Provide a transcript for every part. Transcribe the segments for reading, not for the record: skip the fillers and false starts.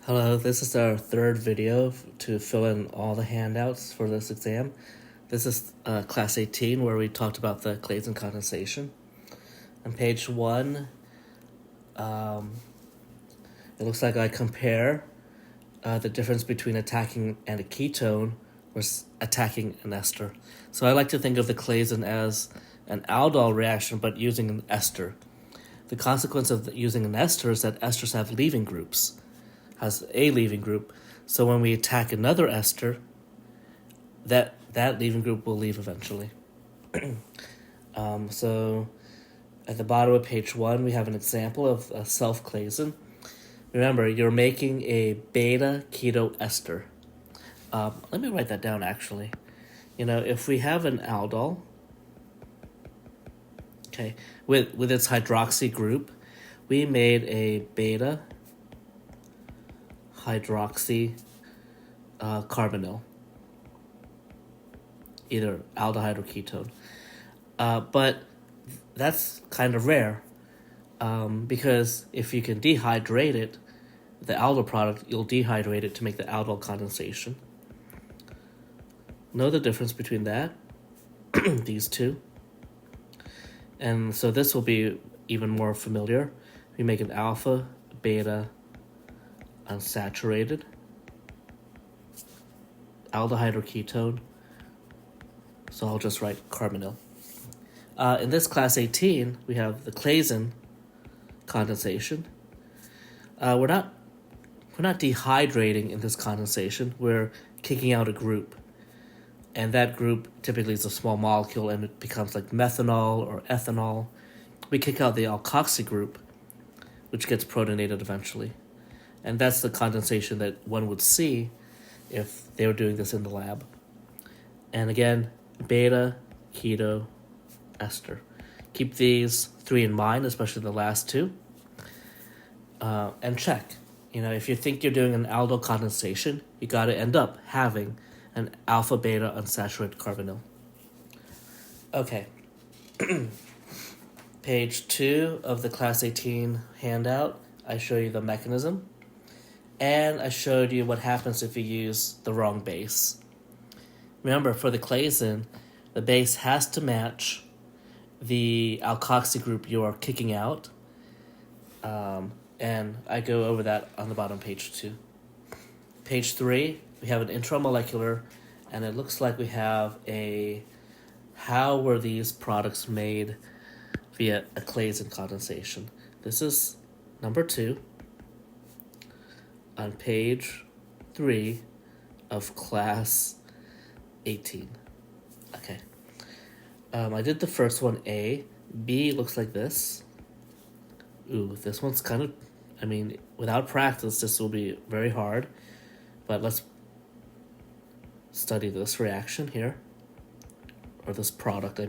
Hello, this is our third video to fill in all the handouts for this exam. This is Class 18 where we talked about the Claisen condensation. On page 1, it looks like I compare the difference between attacking and a ketone versus attacking an ester. So I like to think of the Claisen as an aldol reaction but using an ester. The consequence of using an ester is that esters have leaving groups. Has a leaving group, so when we attack another ester, that leaving group will leave eventually. So at the bottom of page 1, we have an example of a self-Claisen. Remember, you're making a beta keto ester. Let me write that down actually. If we have an aldol, okay, with its hydroxy group, we made a beta hydroxy carbonyl, either aldehyde or ketone. But that's kind of rare because if you can dehydrate it, the aldol product, you'll dehydrate it to make the aldol condensation. Know the difference between that, these two. And so this will be even more familiar. We make an alpha, beta, unsaturated aldehyde or ketone, so I'll just write carbonyl. In this class 18, we have the Claisen condensation. We're not dehydrating in this condensation. We're kicking out a group, and that group typically is a small molecule, and it becomes like methanol or ethanol. We kick out the alkoxy group, which gets protonated eventually. And that's the condensation that one would see if they were doing this in the lab. And again, beta, keto, ester. Keep these 3 in mind, especially the last 2. And check. If you think you're doing an aldol condensation, you got to end up having an alpha-beta unsaturated carbonyl. Okay. Page 2 of the Class 18 handout, I show you the mechanism. And I showed you what happens if you use the wrong base. Remember, for the Claisen, the base has to match the alkoxy group you are kicking out. And I go over that on the bottom of page 2. Page 3, we have an intramolecular, and it looks like we have how were these products made via a Claisen condensation. This is number 2. On page 3 of class 18. Okay. I did the first one A. B looks like this. Ooh, this one's kind of, without practice, this will be very hard. But let's study this reaction here. Or this product,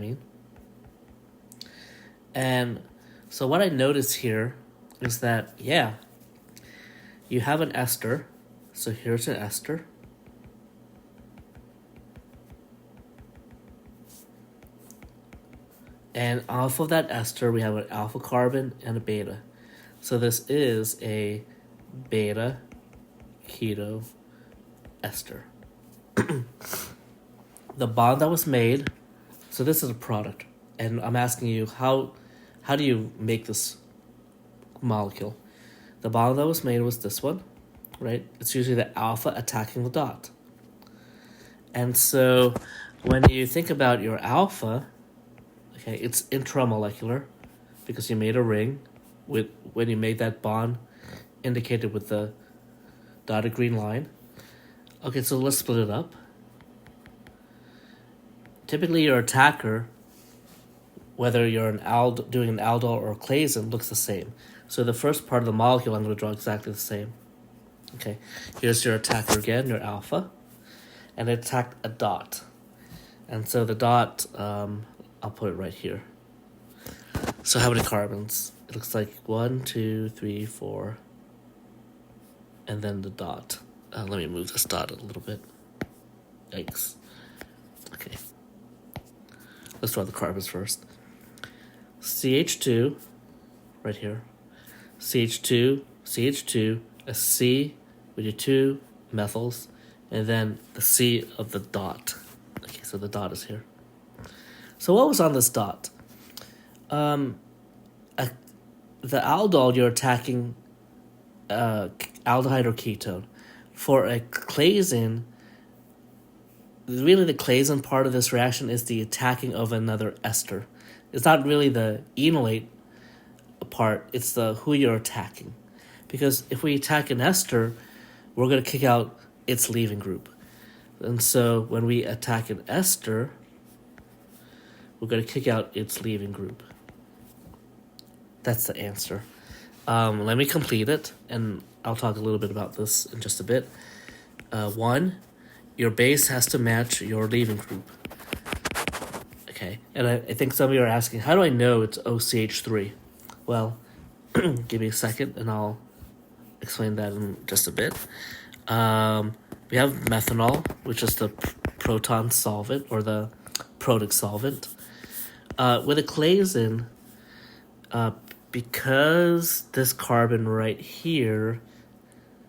And so what I notice here is that, you have an ester, so here's an ester. And off of that ester, we have an alpha carbon and a beta. So this is a beta keto ester. The bond that was made, so this is a product. And I'm asking you, how do you make this molecule? The bond that was made was this one, right? It's usually the alpha attacking the dot. And so when you think about your alpha, okay, it's intramolecular because you made a ring when you made that bond indicated with the dotted green line. Okay, so let's split it up. Typically your attacker, whether you're doing an aldol or a Claisen, looks the same. So the first part of the molecule I'm going to draw exactly the same. Okay, here's your attacker again, your alpha. And it attacked a dot. And so the dot, I'll put it right here. So how many carbons? It looks like 1, 2, 3, 4. And then the dot. Let me move this dot a little bit. Yikes. Okay. Let's draw the carbons first. CH2, right here. CH2, CH2, a C, we do 2 methyls, and then the C of the dot. Okay, so the dot is here. So what was on this dot? The aldol, you're attacking aldehyde or ketone. For a Claisen, really the Claisen part of this reaction is the attacking of another ester. It's not really the enolate part, it's the who you're attacking. Because if we attack an ester, we're going to kick out its leaving group. And so when we attack an ester, we're going to kick out its leaving group. That's the answer. Let me complete it, and I'll talk a little bit about this in just a bit. 1, your base has to match your leaving group. Okay, and I think some of you are asking, how do I know it's OCH3? Well, give me a second, and I'll explain that in just a bit. We have methanol, which is the proton solvent, or the protic solvent. With a Claisen, because this carbon right here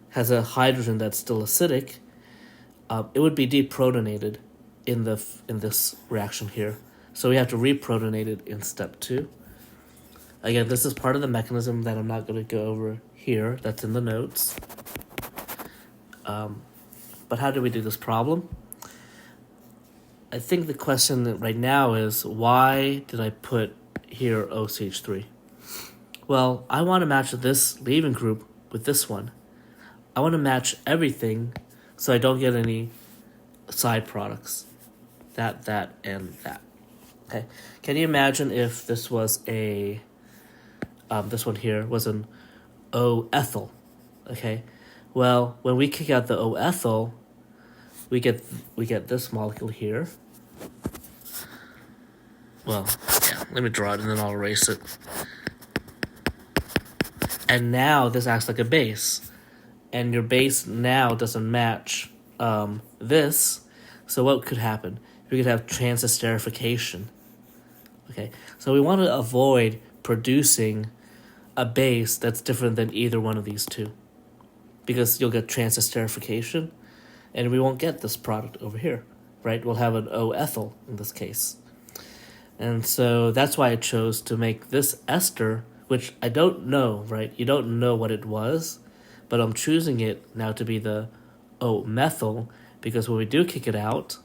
has a hydrogen that's still acidic, it would be deprotonated in this reaction here. So we have to reprotonate it in step 2. Again, this is part of the mechanism that I'm not going to go over here. That's in the notes. But how do we do this problem? I think the question right now is, why did I put here OCH3? Well, I want to match this leaving group with this one. I want to match everything so I don't get any side products. That, and that. Okay. Can you imagine if this was a, this one here was an O-ethyl? Okay. Well, when we kick out the O-ethyl, we get this molecule here. Well, yeah, let me draw it and then I'll erase it. And now this acts like a base. And your base now doesn't match this. So what could happen? We could have transesterification. Okay, so we want to avoid producing a base that's different than either one of these two, because you'll get transesterification, and we won't get this product over here, right? We'll have an O-ethyl in this case. And so that's why I chose to make this ester, which I don't know, right? You don't know what it was, but I'm choosing it now to be the O-methyl, because when we do kick it out,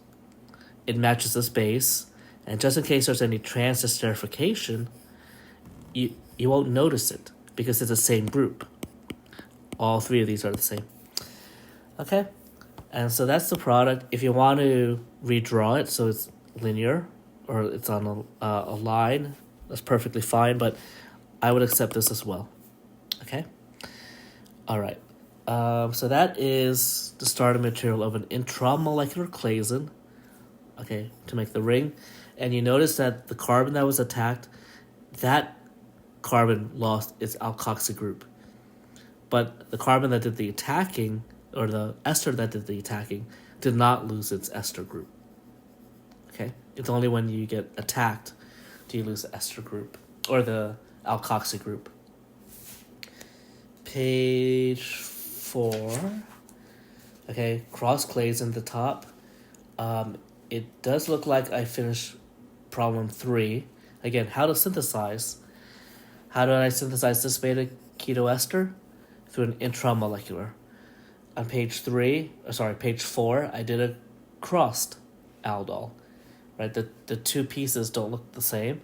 it matches this base, and just in case there's any transesterification, you won't notice it, because it's the same group. All 3 of these are the same. Okay, and so that's the product. If you want to redraw it so it's linear, or it's on a line, that's perfectly fine, but I would accept this as well. Okay? All right. So that is the starting material of an intramolecular Claisen, okay, to make the ring. And you notice that the carbon that was attacked, that carbon lost its alkoxy group. But the carbon that did the attacking, or the ester that did the attacking, did not lose its ester group. Okay? It's only when you get attacked do you lose the ester group, or the alkoxy group. Page 4. Okay, cross Claisen at the top. It does look like I finished problem 3. Again, how to synthesize. How did I synthesize this beta keto ester? Through an intramolecular. On page 4, I did a crossed aldol. Right, the 2 pieces don't look the same.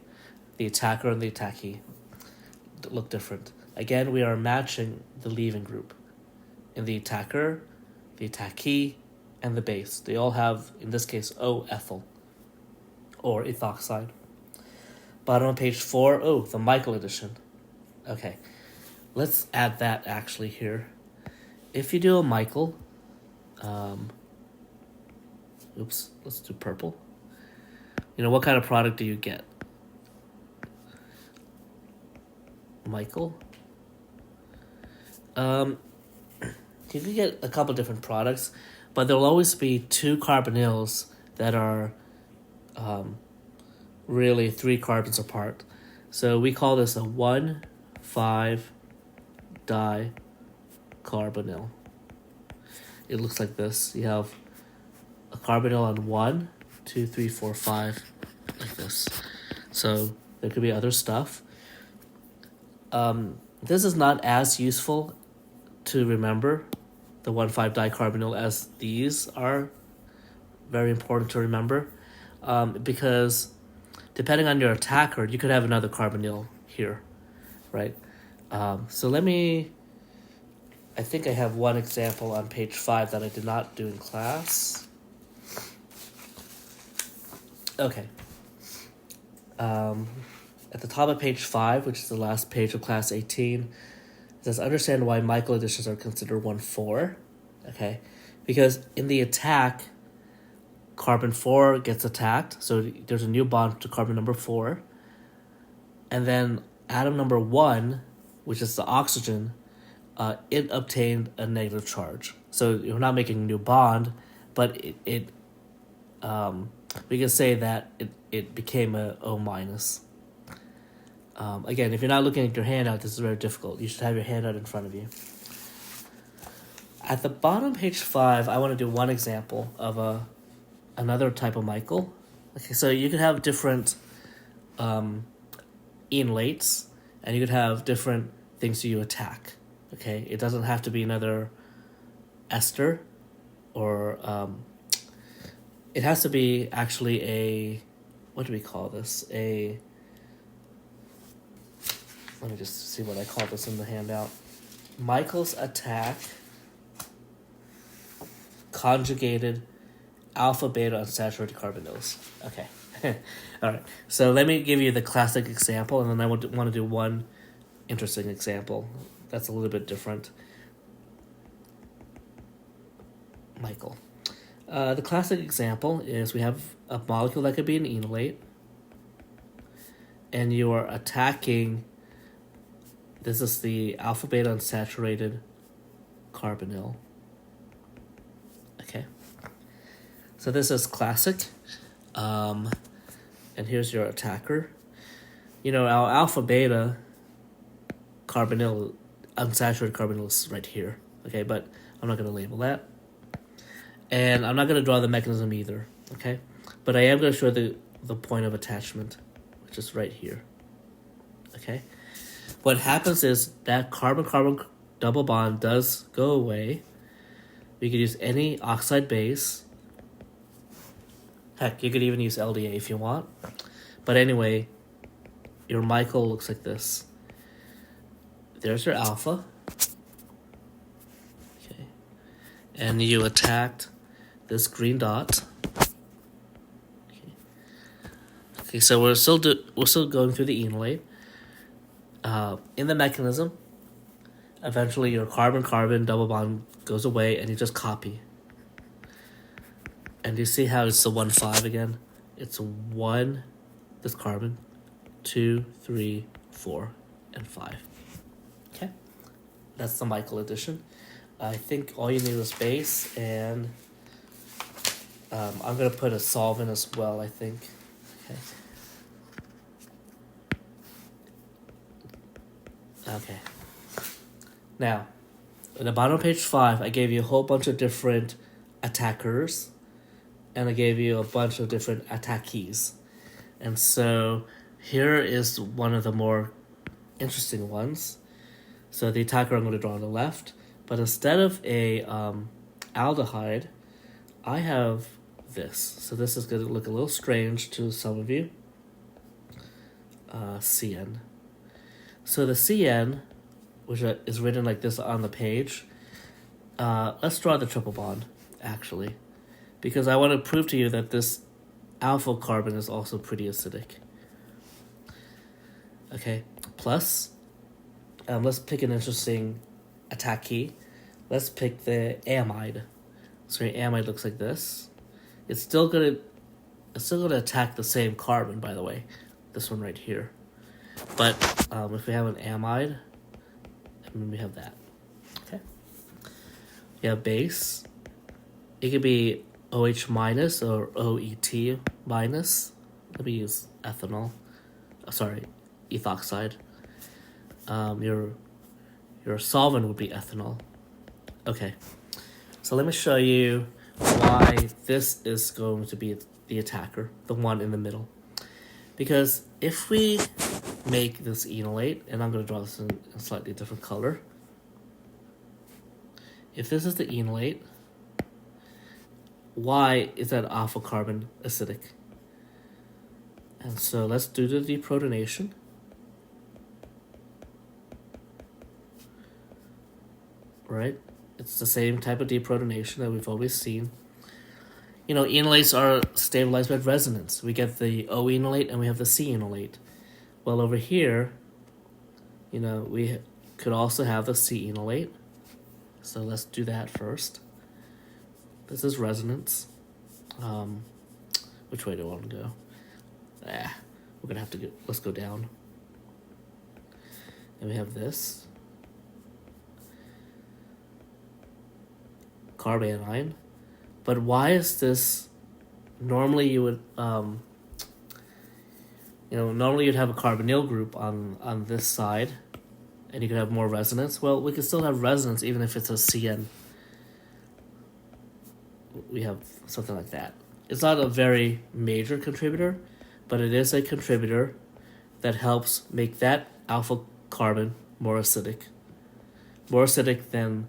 The attacker and the attackee look different. Again, we are matching the leaving group. In the attacker, the attackee, and the base. They all have, in this case, O-ethyl, or ethoxide. Bottom of page 4, the Michael edition. Okay, let's add that actually here. If you do a Michael, let's do purple. You know, what kind of product do you get? Michael? You can get a couple different products, but there'll always be 2 carbonyls that are really 3 carbons apart. So we call this a 1,5-dicarbonyl. it looks like this. You have a carbonyl on 1, 2, 3, 4, 5, like this. So there could be other stuff. This is not as useful to remember, the 1,5-dicarbonyl, as these are very important to remember, because depending on your attacker, you could have another carbonyl here, right? So I think I have one example on page 5 that I did not do in class. Okay. At the top of page 5, which is the last page of class 18, it says, understand why Michael additions are considered 1,4. Okay. Because in the attack, carbon 4 gets attacked, so there's a new bond to carbon number 4. And then atom number 1, which is the oxygen, it obtained a negative charge. So you're not making a new bond, but we can say that it became a O minus. Again, if you're not looking at your handout, this is very difficult. You should have your handout in front of you. At the bottom, page 5, I want to do one example of another type of Michael. Okay, so you could have different enolates, and you could have different things you attack. Okay, it doesn't have to be another ester, or it has to be actually a, what do we call this? Let me just see what I call this in the handout. Michael's attack conjugated alpha, beta, unsaturated carbonyls. Okay. All right. So let me give you the classic example, and then I want to do one interesting example that's a little bit different. Michael. The classic example is we have a molecule that could be an enolate, and you are attacking, this is the alpha beta unsaturated carbonyl. Okay. So this is classic. And here's your attacker. Our alpha beta carbonyl, unsaturated carbonyl is right here. Okay, but I'm not going to label that. And I'm not going to draw the mechanism either. Okay, but I am going to show the point of attachment, which is right here. Okay. What happens is that carbon-carbon double bond does go away. You could use any oxide base. Heck, you could even use LDA if you want. But anyway, your Michael looks like this. There's your alpha. Okay. And you attacked this green dot. Okay, so we're still going through the enolate. In the mechanism, eventually your carbon-carbon double bond goes away, and you just copy. And you see how it's the 1,5 again? It's 1, this carbon, 2, 3, 4, and 5. Okay, that's the Michael addition. I think all you need is base, and I'm gonna put a solvent as well, I think. Okay. Okay. Now, at the bottom of page 5, I gave you a whole bunch of different attackers, and I gave you a bunch of different attackees. And so here is one of the more interesting ones. So the attacker I'm going to draw on the left, but instead of a aldehyde, I have this. So this is going to look a little strange to some of you. CN. So the CN, which is written like this on the page, let's draw the triple bond, actually, because I want to prove to you that this alpha carbon is also pretty acidic. Okay, plus, let's pick an interesting attackee. Let's pick the amide. So your amide looks like this. It's still gonna attack the same carbon, by the way, this one right here. But if we have an amide, and we have that. Okay. You have base. It could be OH minus or OET minus. Let me use ethanol. Ethoxide. Your solvent would be ethanol. Okay. So let me show you why this is going to be the attacker, the one in the middle. Because if we make this enolate, and I'm going to draw this in a slightly different color. If this is the enolate, why is that alpha carbon acidic? And so let's do the deprotonation. Right? It's the same type of deprotonation that we've always seen. You know, enolates are stabilized by resonance. We get the O enolate and we have the C enolate. Well, over here, you know, we could also have the C enolate. So let's do that first. This is resonance. Which way do I want to go? We're gonna have to get. Let's go down. And we have this carbanion. But why is this? Normally you would, normally you'd have a carbonyl group on this side, and you could have more resonance. Well, we could still have resonance even if it's a CN. We have something like that. It's not a very major contributor, but it is a contributor that helps make that alpha carbon more acidic than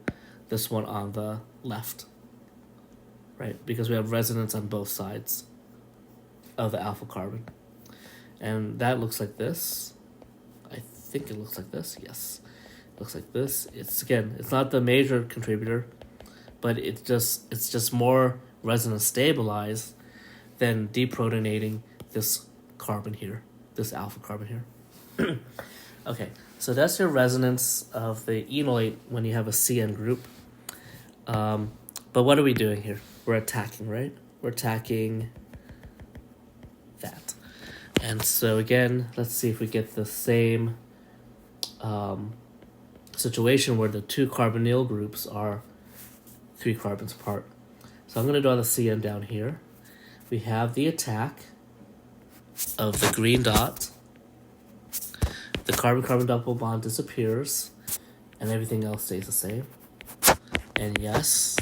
this one on the left, right? Because we have resonance on both sides of the alpha carbon. And that looks like this. I think it looks like this. Yes, it looks like this. It's not the major contributor, but it's just more resonance stabilized than deprotonating this carbon here, this alpha carbon here. Okay, so that's your resonance of the enolate when you have a CN group. But what are we doing here? We're attacking, right? We're attacking that. And so again, let's see if we get the same situation where the two carbonyl groups are 3 carbons apart. So I'm going to draw the CN down here. We have the attack of the green dot. The carbon-carbon double bond disappears, and everything else stays the same. And yes,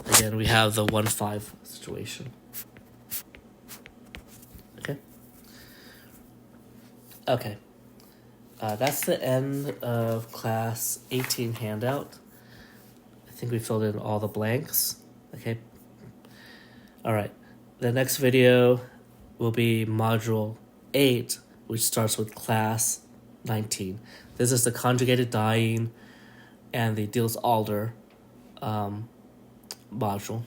again, we have the 1,5 situation. Okay. That's the end of Class 18 handout. I think we filled in all the blanks. Okay. All right. The next video will be Module 8, which starts with Class 19. This is the conjugated diene and the Diels-Alder module.